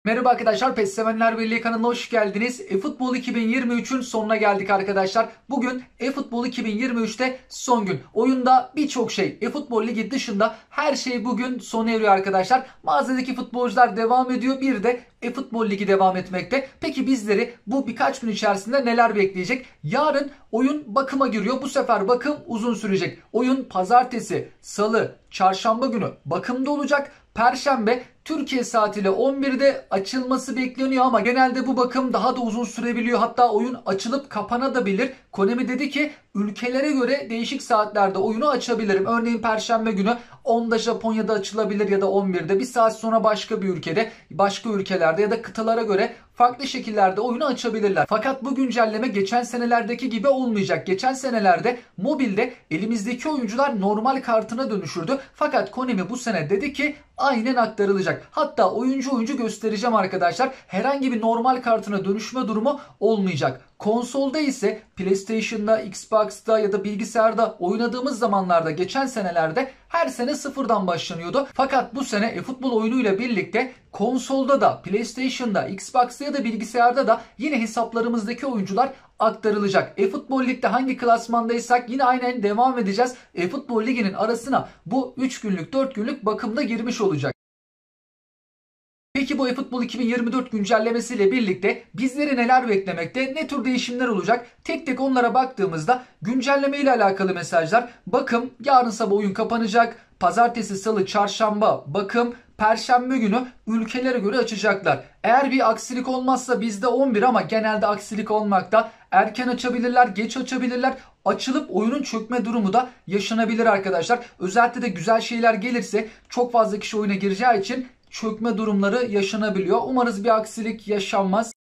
Merhaba arkadaşlar, PES Sevenler Birliği kanalına hoş geldiniz. eFootball 2023'ün sonuna geldik arkadaşlar. Bugün eFootball 2023'te son gün. Oyunda birçok şey, eFootball Ligi dışında her şey bugün sona eriyor arkadaşlar. Mağazadaki futbolcular devam ediyor. Bir de eFootball Ligi devam etmekte. Peki bizleri bu birkaç gün içerisinde neler bekleyecek? Yarın oyun bakıma giriyor. Bu sefer bakım uzun sürecek. Oyun pazartesi, salı, çarşamba günü bakımda olacak. Perşembe Türkiye saatiyle 11'de açılması bekleniyor ama genelde bu bakım daha da uzun sürebiliyor. Hatta oyun açılıp kapanabilir. Konami dedi ki ülkelere göre değişik saatlerde oyunu açabilirim. Örneğin Perşembe günü 10'da Japonya'da açılabilir ya da 11'de. Bir saat sonra başka bir ülkede, başka ülkelerde ya da kıtalara göre farklı şekillerde oyunu açabilirler. Fakat bu güncelleme geçen senelerdeki gibi olmayacak. Geçen senelerde mobilde elimizdeki oyuncular normal kartına dönüşürdü. Fakat Konami bu sene dedi ki aynen aktarılacak. Hatta oyuncu göstereceğim arkadaşlar. Herhangi bir normal kartına dönüşme durumu olmayacak. Konsolda ise PlayStation'da, Xbox'ta ya da bilgisayarda oynadığımız zamanlarda geçen senelerde her sene sıfırdan başlanıyordu. Fakat bu sene eFootball oyunuyla birlikte konsolda da, PlayStation'da, Xbox'ta ya da bilgisayarda da yine hesaplarımızdaki oyuncular aktarılacak. eFootball Lig'de hangi klasmandaysak yine aynen devam edeceğiz. eFootball Ligi'nin arasına bu 3 günlük 4 günlük bakımda girmiş olacak. Peki bu eFootball 2024 güncellemesiyle birlikte bizleri neler beklemekte, ne tür değişimler olacak? Tek tek onlara baktığımızda güncelleme ile alakalı mesajlar. Bakım yarın sabah oyun kapanacak. Pazartesi, salı, çarşamba bakım. Perşembe günü ülkelere göre açacaklar. Eğer bir aksilik olmazsa bizde 11 ama genelde aksilik olmakta. Erken açabilirler, geç açabilirler. Açılıp oyunun çökme durumu da yaşanabilir arkadaşlar. Özellikle de güzel şeyler gelirse çok fazla kişi oyuna gireceği için çökme durumları yaşanabiliyor. Umarız bir aksilik yaşanmaz.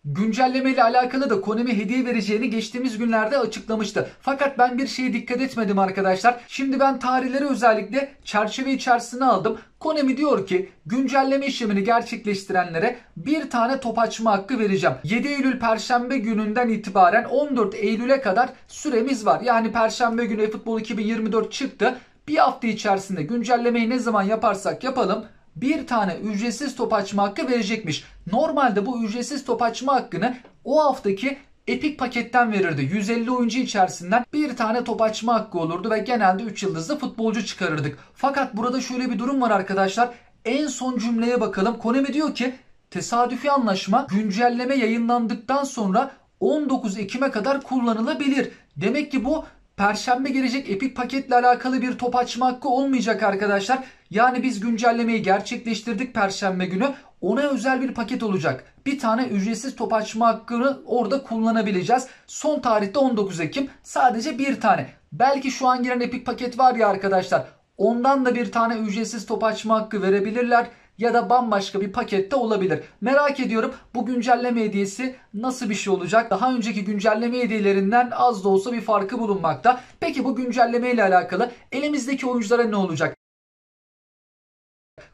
Güncelleme ile alakalı da Konami hediye vereceğini geçtiğimiz günlerde açıklamıştı. Fakat ben bir şeye dikkat etmedim arkadaşlar. Şimdi ben tarihleri özellikle çerçeve içerisine aldım. Konami diyor ki güncelleme işlemini gerçekleştirenlere bir tane top açma hakkı vereceğim. 7 Eylül Perşembe gününden itibaren 14 Eylül'e kadar süremiz var. Yani Perşembe günü eFootball 2024 çıktı. Bir hafta içerisinde güncellemeyi ne zaman yaparsak yapalım bir tane ücretsiz top açma hakkı verecekmiş. Normalde bu ücretsiz top açma hakkını o haftaki Epic paketten verirdi. 150 oyuncu içerisinden bir tane top açma hakkı olurdu ve genelde 3 yıldızlı futbolcu çıkarırdık. Fakat burada şöyle bir durum var arkadaşlar. En son cümleye bakalım. Konami diyor ki tesadüfi anlaşma güncelleme yayınlandıktan sonra 19 Ekim'e kadar kullanılabilir. Demek ki bu Perşembe gelecek Epic paketle alakalı bir top açma hakkı olmayacak arkadaşlar. Yani biz güncellemeyi gerçekleştirdik Perşembe günü. Ona özel bir paket olacak. Bir tane ücretsiz top açma hakkını orada kullanabileceğiz. Son tarihte 19 Ekim. Sadece bir tane. Belki şu an giren Epic paket var ya arkadaşlar. Ondan da bir tane ücretsiz top açma hakkı verebilirler. Ya da bambaşka bir pakette olabilir. Merak ediyorum bu güncelleme hediyesi nasıl bir şey olacak? Daha önceki güncelleme hediyelerinden az da olsa bir farkı bulunmakta. Peki bu güncelleme ile alakalı elimizdeki oyunculara ne olacak?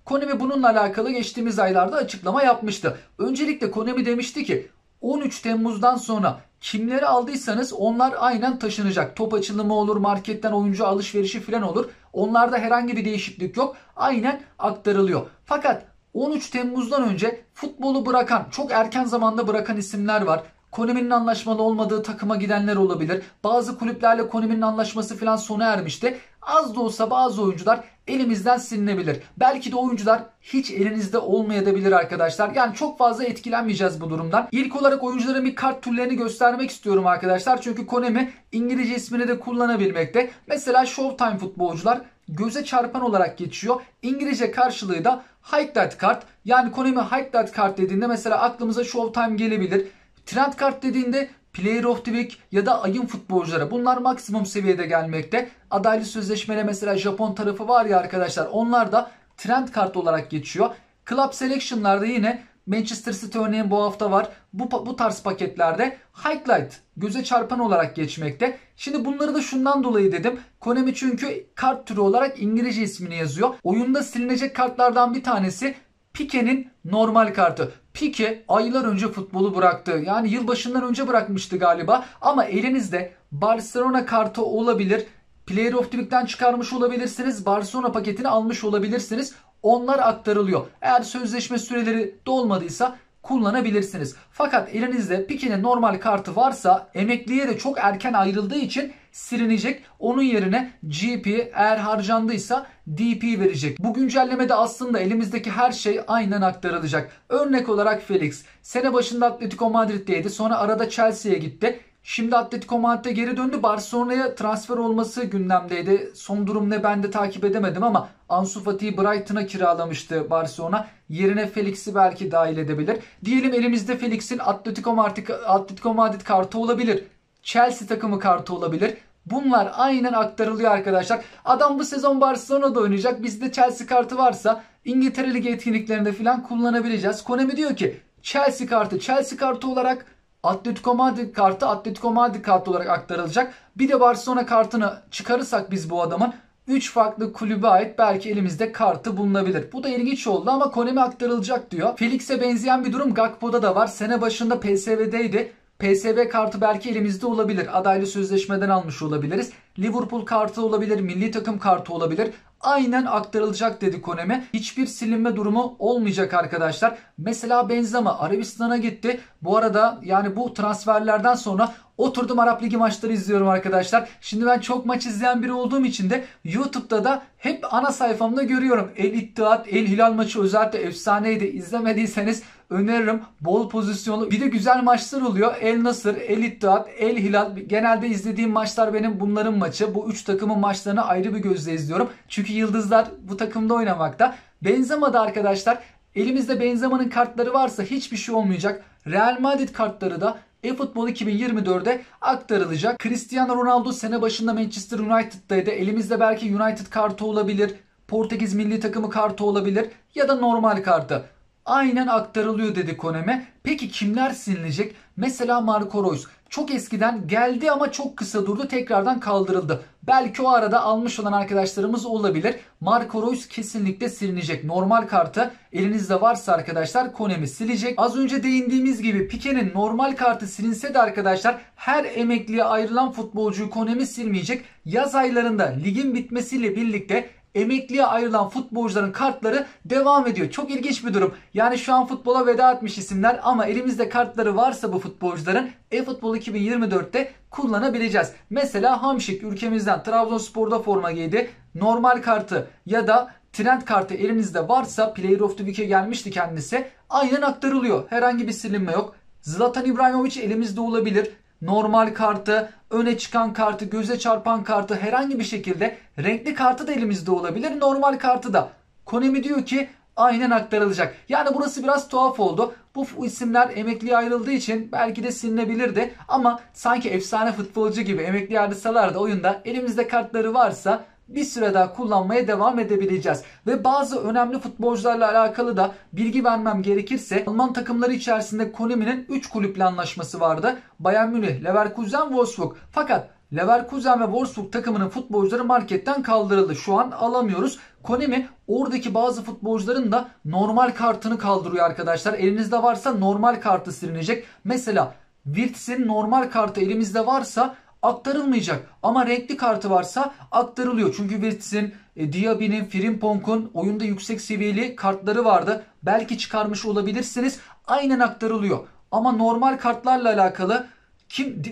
Konami bununla alakalı geçtiğimiz aylarda açıklama yapmıştı. Öncelikle Konami demişti ki 13 Temmuz'dan sonra kimleri aldıysanız onlar aynen taşınacak. Top açılımı olur, marketten oyuncu alışverişi falan olur. Onlarda herhangi bir değişiklik yok. Aynen aktarılıyor. Fakat 13 Temmuz'dan önce futbolu bırakan, çok erken zamanda bırakan isimler var. Konami'nin anlaşmalı olmadığı takıma gidenler olabilir. Bazı kulüplerle Konami'nin anlaşması falan sona ermişti. Az da olsa bazı oyuncular elimizden silinebilir. Belki de oyuncular hiç elinizde olmayabilir arkadaşlar. Yani çok fazla etkilenmeyeceğiz bu durumdan. İlk olarak oyuncuların bir kart türlerini göstermek istiyorum arkadaşlar. Çünkü Konami İngilizce ismini de kullanabilmekte. Mesela Showtime futbolcular göze çarpan olarak geçiyor. İngilizce karşılığı da Highlight kart. Yani Konami Highlight kart dediğinde mesela aklımıza Showtime gelebilir. Trend kart dediğinde Player of the Week ya da ayın futbolcuları. Bunlar maksimum seviyede gelmekte. Adaylı sözleşmeyle mesela Japon tarafı var ya arkadaşlar. Onlar da trend kart olarak geçiyor. Club Selection'larda yine Manchester City örneğin bu hafta var. Bu tarz paketlerde Highlight göze çarpan olarak geçmekte. Şimdi bunları da şundan dolayı dedim. Konami çünkü kart türü olarak İngilizce ismini yazıyor. Oyunda silinecek kartlardan bir tanesi Pique'nin normal kartı. Pique aylar önce futbolu bıraktı. Yani yılbaşından önce bırakmıştı galiba. Ama elinizde Barcelona kartı olabilir. Player of the Week'ten çıkarmış olabilirsiniz. Barcelona paketini almış olabilirsiniz. Onlar aktarılıyor. Eğer sözleşme süreleri dolmadıysa kullanabilirsiniz. Fakat elinizde Piqué'nin normal kartı varsa emekliye de çok erken ayrıldığı için silinecek. Onun yerine GP, eğer harcandıysa DP verecek. Bu güncellemede aslında elimizdeki her şey aynen aktarılacak. Örnek olarak Felix sene başında Atletico Madrid'deydi. Sonra arada Chelsea'ye gitti. Şimdi Atletico Madrid'e geri döndü. Barcelona'ya transfer olması gündemdeydi. Son durum ne, ben de takip edemedim ama Ansu Fati'yi Brighton'a kiralamıştı Barcelona. Yerine Felix'i belki dahil edebilir. Diyelim elimizde Felix'in Atletico Madrid kartı olabilir. Chelsea takımı kartı olabilir. Bunlar aynen aktarılıyor arkadaşlar. Adam bu sezon Barcelona'da oynayacak. Bizde Chelsea kartı varsa İngiltere Ligi etkinliklerinde falan kullanabileceğiz. Konami diyor ki Chelsea kartı olarak, Atletico Madrid kartı olarak aktarılacak. Bir de Barcelona kartını çıkarırsak biz bu adamın 3 farklı kulübe ait belki elimizde kartı bulunabilir. Bu da ilginç oldu ama Konami aktarılacak diyor. Felix'e benzeyen bir durum Gakpo'da da var. Sene başında PSV'deydi. PSV kartı belki elimizde olabilir. Adaylı sözleşmeden almış olabiliriz. Liverpool kartı olabilir, milli takım kartı olabilir. Aynen aktarılacak dedi Konami. Hiçbir silinme durumu olmayacak arkadaşlar. Mesela Benzema Arabistan'a gitti. Bu arada yani bu transferlerden sonra oturdum Arap Ligi maçları izliyorum arkadaşlar. Şimdi ben çok maç izleyen biri olduğum için de YouTube'da da hep ana sayfamda görüyorum. El İttihat, El Hilal maçı özellikle efsaneydi. İzlemediyseniz öneririm. Bol pozisyonlu. Bir de güzel maçlar oluyor. El Nasır, El İttihat, El Hilal. Genelde izlediğim maçlar benim bunların maçı. Bu 3 takımın maçlarını ayrı bir gözle izliyorum. Çünkü yıldızlar bu takımda oynamakta. Benzema'da arkadaşlar, elimizde Benzema'nın kartları varsa hiçbir şey olmayacak. Real Madrid kartları da eFootball 2024'e aktarılacak. Cristiano Ronaldo sene başında Manchester United'daydı. Elimizde belki United kartı olabilir. Portekiz milli takımı kartı olabilir. Ya da normal kartı. Aynen aktarılıyor dedi Konami. Peki kimler silinecek? Mesela Marco Reus. Çok eskiden geldi ama çok kısa durdu. Tekrardan kaldırıldı. Belki o arada almış olan arkadaşlarımız olabilir. Marco Reus kesinlikle silinecek. Normal kartı elinizde varsa arkadaşlar Konami silecek. Az önce değindiğimiz gibi Piqué'nin normal kartı silinse de arkadaşlar her emekliye ayrılan futbolcuyu Konami silmeyecek. Yaz aylarında ligin bitmesiyle birlikte emekliye ayrılan futbolcuların kartları devam ediyor. Çok ilginç bir durum. Yani şu an futbola veda etmiş isimler ama elimizde kartları varsa bu futbolcuların eFootball 2024'te kullanabileceğiz. Mesela Hamşik ülkemizden Trabzonspor'da forma giydi. Normal kartı ya da trend kartı elinizde varsa, Player of the Week'e gelmişti kendisi. Aynen aktarılıyor. Herhangi bir silinme yok. Zlatan İbrahimovic elimizde olabilir. Normal kartı, öne çıkan kartı, göze çarpan kartı, herhangi bir şekilde renkli kartı da elimizde olabilir. Normal kartı da. Konami diyor ki aynen aktarılacak. Yani burası biraz tuhaf oldu. Bu isimler emekliye ayrıldığı için belki de silinebilirdi. Ama sanki efsane futbolcu gibi emekliye ayrılsalar da oyunda elimizde kartları varsa bir süre daha kullanmaya devam edebileceğiz. Ve bazı önemli futbolcularla alakalı da bilgi vermem gerekirse, Alman takımları içerisinde Konami'nin 3 kulüple anlaşması vardı. Bayern Münih, Leverkusen, Wolfsburg. Fakat Leverkusen ve Wolfsburg takımının futbolcuları marketten kaldırıldı. Şu an alamıyoruz. Konami oradaki bazı futbolcuların da normal kartını kaldırıyor arkadaşlar. Elinizde varsa normal kartı silinecek. Mesela Wirtz'in normal kartı elimizde varsa aktarılmayacak. Ama renkli kartı varsa aktarılıyor. Çünkü Wirtz'in, Diaby'nin, Frimpong'un oyunda yüksek seviyeli kartları vardı. Belki çıkarmış olabilirsiniz. Aynen aktarılıyor. Ama normal kartlarla alakalı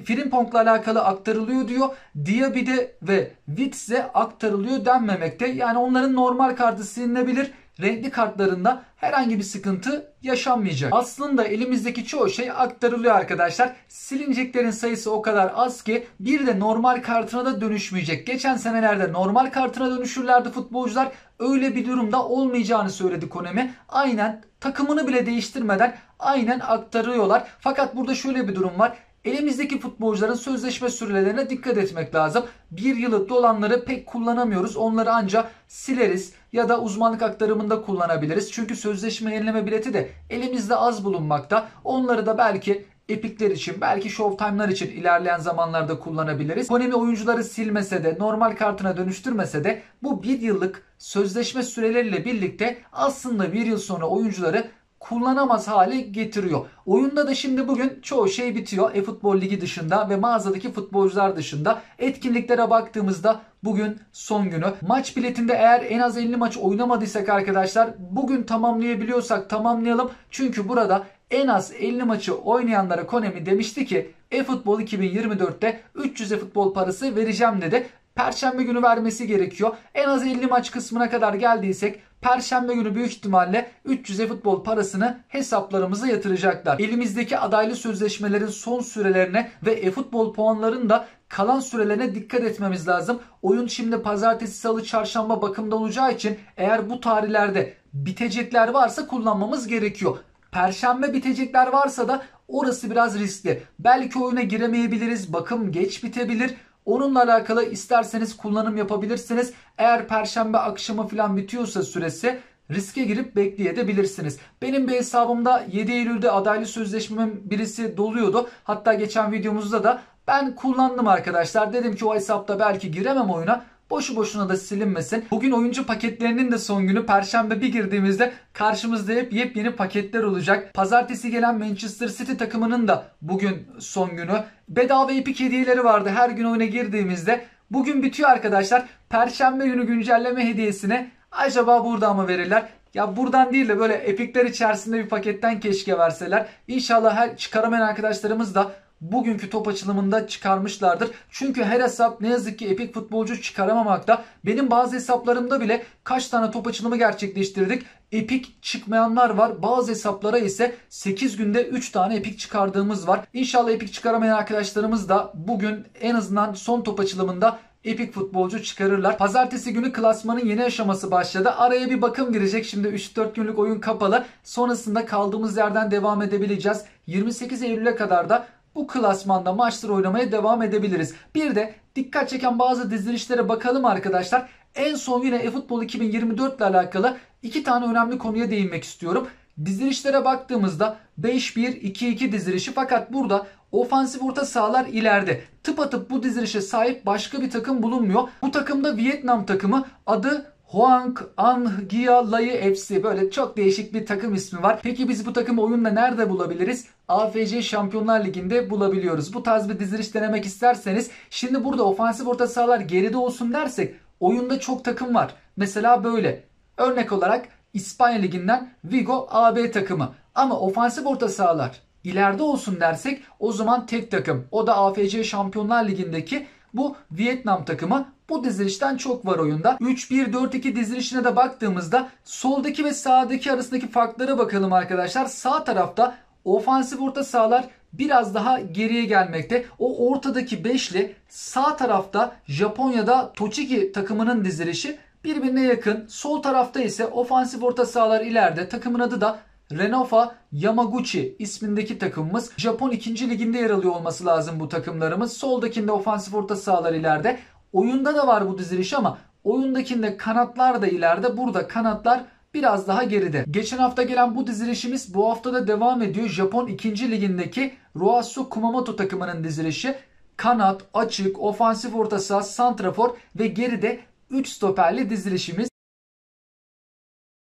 Frimpong'la alakalı aktarılıyor diyor. Diaby'de ve Wirtz'e aktarılıyor denmemekte. Yani onların normal kartı silinebilir. Renkli kartlarında herhangi bir sıkıntı yaşanmayacak. Aslında elimizdeki çoğu şey aktarılıyor arkadaşlar. Silineceklerin sayısı o kadar az ki bir de normal kartına da dönüşmeyecek. Geçen senelerde normal kartına dönüşürlerdi futbolcular. Öyle bir durumda olmayacağını söyledi Konami. Aynen takımını bile değiştirmeden aynen aktarıyorlar. Fakat burada şöyle bir durum var. Elimizdeki futbolcuların sözleşme sürelerine dikkat etmek lazım. Bir yılı dolanları pek kullanamıyoruz. Onları ancak sileriz ya da uzmanlık aktarımında kullanabiliriz. Çünkü sözleşme yenileme bileti de elimizde az bulunmakta. Onları da belki epikler için, belki showtime'lar için ilerleyen zamanlarda kullanabiliriz. Konami oyuncuları silmese de, normal kartına dönüştürmese de bu bir yıllık sözleşme süreleriyle birlikte aslında bir yıl sonra oyuncuları kullanamaz hale getiriyor. Oyunda da şimdi bugün çoğu şey bitiyor. E-futbol ligi dışında ve mağazadaki futbolcular dışında. Etkinliklere baktığımızda bugün son günü. Maç biletinde eğer en az 50 maç oynamadıysak arkadaşlar, bugün tamamlayabiliyorsak tamamlayalım. Çünkü burada en az 50 maçı oynayanlara Konami demişti ki eFootball 2024'te 300 eFootball parası vereceğim dedi. Perşembe günü vermesi gerekiyor. En az 50 maç kısmına kadar geldiysek Perşembe günü büyük ihtimalle 300 eFootball parasını hesaplarımıza yatıracaklar. Elimizdeki adaylı sözleşmelerin son sürelerine ve eFootball puanların da kalan sürelerine dikkat etmemiz lazım. Oyun şimdi pazartesi, salı, çarşamba bakımda olacağı için eğer bu tarihlerde bitecekler varsa kullanmamız gerekiyor. Perşembe bitecekler varsa da orası biraz riskli. Belki oyuna giremeyebiliriz. Bakım geç bitebilir. Onunla alakalı isterseniz kullanım yapabilirsiniz. Eğer perşembe akşamı falan bitiyorsa süresi riske girip bekleyebilirsiniz. Benim bir hesabımda 7 Eylül'de adaylı sözleşmemin birisi doluyordu. Hatta geçen videomuzda da ben kullandım arkadaşlar. Dedim ki o hesapta belki giremem oyuna. Boşu boşuna da silinmesin. Bugün oyuncu paketlerinin de son günü. Perşembe bir girdiğimizde karşımızda hep yepyeni paketler olacak. Pazartesi gelen Manchester City takımının da bugün son günü. Bedava Epic hediyeleri vardı her gün oyuna girdiğimizde. Bugün bitiyor arkadaşlar. Perşembe günü güncelleme hediyesine acaba burada mı verirler? Ya buradan değil de böyle Epic'ler içerisinde bir paketten keşke verseler. İnşallah her çıkaramayan arkadaşlarımız da bugünkü top açılımında çıkarmışlardır. Çünkü her hesap ne yazık ki epik futbolcu çıkaramamakta. Benim bazı hesaplarımda bile kaç tane top açılımı gerçekleştirdik. Epik çıkmayanlar var. Bazı hesaplara ise 8 günde 3 tane epik çıkardığımız var. İnşallah epik çıkaramayan arkadaşlarımız da bugün en azından son top açılımında epik futbolcu çıkarırlar. Pazartesi günü klasmanın yeni aşaması başladı. Araya bir bakım girecek. Şimdi 3-4 günlük oyun kapalı. Sonrasında kaldığımız yerden devam edebileceğiz. 28 Eylül'e kadar da bu klasmanda maçlar oynamaya devam edebiliriz. Bir de dikkat çeken bazı dizilişlere bakalım arkadaşlar. En son yine eFootball 2024 ile alakalı 2 tane önemli konuya değinmek istiyorum. Dizilişlere baktığımızda 5-1-2-2 dizilişi, fakat burada ofansif orta sahalar ileride. Tıpatıp bu dizilişe sahip başka bir takım bulunmuyor. Bu takımda Vietnam takımı, adı Hoang An Gia Lai FC, böyle çok değişik bir takım ismi var. Peki biz bu takımı oyunda nerede bulabiliriz? AFC Şampiyonlar Ligi'nde bulabiliyoruz. Bu tarz bir diziliş denemek isterseniz, şimdi burada ofansif orta sahalar geride olsun dersek oyunda çok takım var. Mesela böyle. Örnek olarak İspanya Ligi'nden Vigo AB takımı. Ama ofansif orta sahalar ileride olsun dersek o zaman tek takım. O da AFC Şampiyonlar Ligi'ndeki bu Vietnam takımı. Bu dizilişten çok var oyunda. 3-1-4-2 dizilişine de baktığımızda soldaki ve sağdaki arasındaki farklara bakalım arkadaşlar. Sağ tarafta ofansif orta sahalar biraz daha geriye gelmekte. O ortadaki beşli, sağ tarafta Japonya'da Tochigi takımının dizilişi birbirine yakın. Sol tarafta ise ofansif orta sahalar ileride. Takımın adı da Renofa Yamaguchi ismindeki takımımız. Japon 2. liginde yer alıyor olması lazım bu takımlarımız. Soldakinde ofansif orta sahalar ileride. Oyunda da var bu diziliş ama oyundakinde kanatlar da ileride. Burada kanatlar biraz daha geride. Geçen hafta gelen bu dizilişimiz bu hafta da devam ediyor. Japon 2. ligindeki Roasu Kumamoto takımının dizilişi. Kanat, açık, ofansif orta saha, santrafor ve geride 3 stoperli dizilişimiz.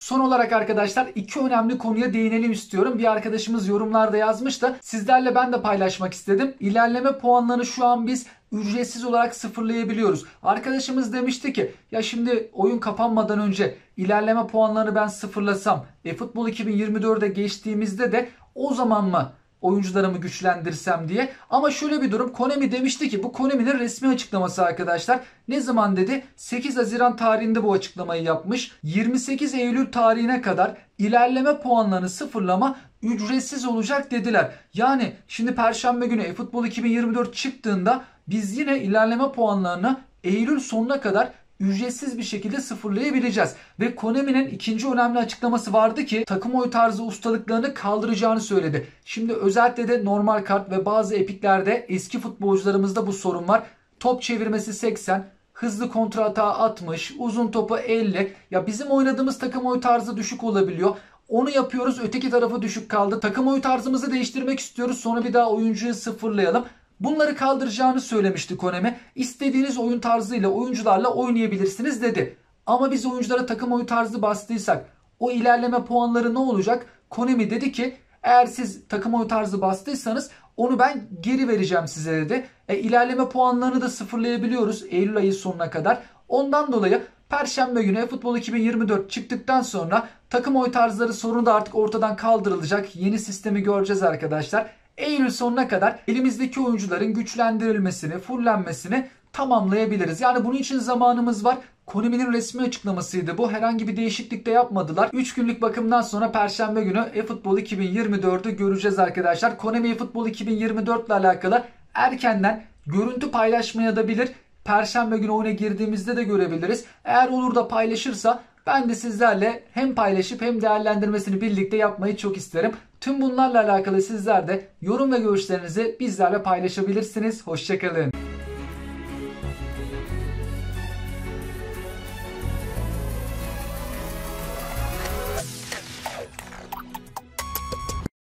Son olarak arkadaşlar 2 önemli konuya değinelim istiyorum. Bir arkadaşımız yorumlarda yazmış da sizlerle ben de paylaşmak istedim. İlerleme puanlarını şu an biz ücretsiz olarak sıfırlayabiliyoruz. Arkadaşımız demişti ki ya şimdi oyun kapanmadan önce ilerleme puanlarını ben sıfırlasam eFootball 2024'e geçtiğimizde de o zaman mı oyuncularımı güçlendirsem diye. Ama şöyle bir durum, Konami demişti ki, bu Konami'nin resmi açıklaması arkadaşlar. Ne zaman dedi? 8 Haziran tarihinde bu açıklamayı yapmış. 28 Eylül tarihine kadar ilerleme puanlarını sıfırlama ücretsiz olacak dediler. Yani şimdi Perşembe günü eFootball 2024 çıktığında biz yine ilerleme puanlarını Eylül sonuna kadar ücretsiz bir şekilde sıfırlayabileceğiz. Ve Konami'nin ikinci önemli açıklaması vardı ki takım oyu tarzı ustalıklarını kaldıracağını söyledi. Şimdi özellikle de normal kart ve bazı epiklerde eski futbolcularımızda bu sorun var. Top çevirmesi 80, hızlı kontra atağı 60, uzun topu 50. Ya bizim oynadığımız takım oyu tarzı düşük olabiliyor. Onu yapıyoruz, öteki tarafı düşük kaldı. Takım oyu tarzımızı değiştirmek istiyoruz, sonra bir daha oyuncuyu sıfırlayalım. Bunları kaldıracağını söylemişti Konami. İstediğiniz oyun tarzıyla oyuncularla oynayabilirsiniz dedi. Ama biz oyunculara takım oyun tarzı bastıysak o ilerleme puanları ne olacak? Konami dedi ki eğer siz takım oyun tarzı bastıysanız onu ben geri vereceğim size dedi. İlerleme puanlarını da sıfırlayabiliyoruz Eylül ayı sonuna kadar. Ondan dolayı Perşembe günü eFootball 2024 çıktıktan sonra takım oy tarzları sorunu da artık ortadan kaldırılacak. Yeni sistemi göreceğiz arkadaşlar. Eylül sonuna kadar elimizdeki oyuncuların güçlendirilmesini, fullenmesini tamamlayabiliriz. Yani bunun için zamanımız var. Konami'nin resmi açıklamasıydı bu. Herhangi bir değişiklik de yapmadılar. 3 günlük bakımdan sonra Perşembe günü eFootball 2024'ü göreceğiz arkadaşlar. Konami eFootball 2024 ile alakalı erkenden görüntü paylaşmaya da bilir. Perşembe günü oyuna girdiğimizde de görebiliriz. Eğer olur da paylaşırsa ben de sizlerle hem paylaşıp hem değerlendirmesini birlikte yapmayı çok isterim. Tüm bunlarla alakalı sizler de yorum ve görüşlerinizi bizlerle paylaşabilirsiniz. Hoşçakalın.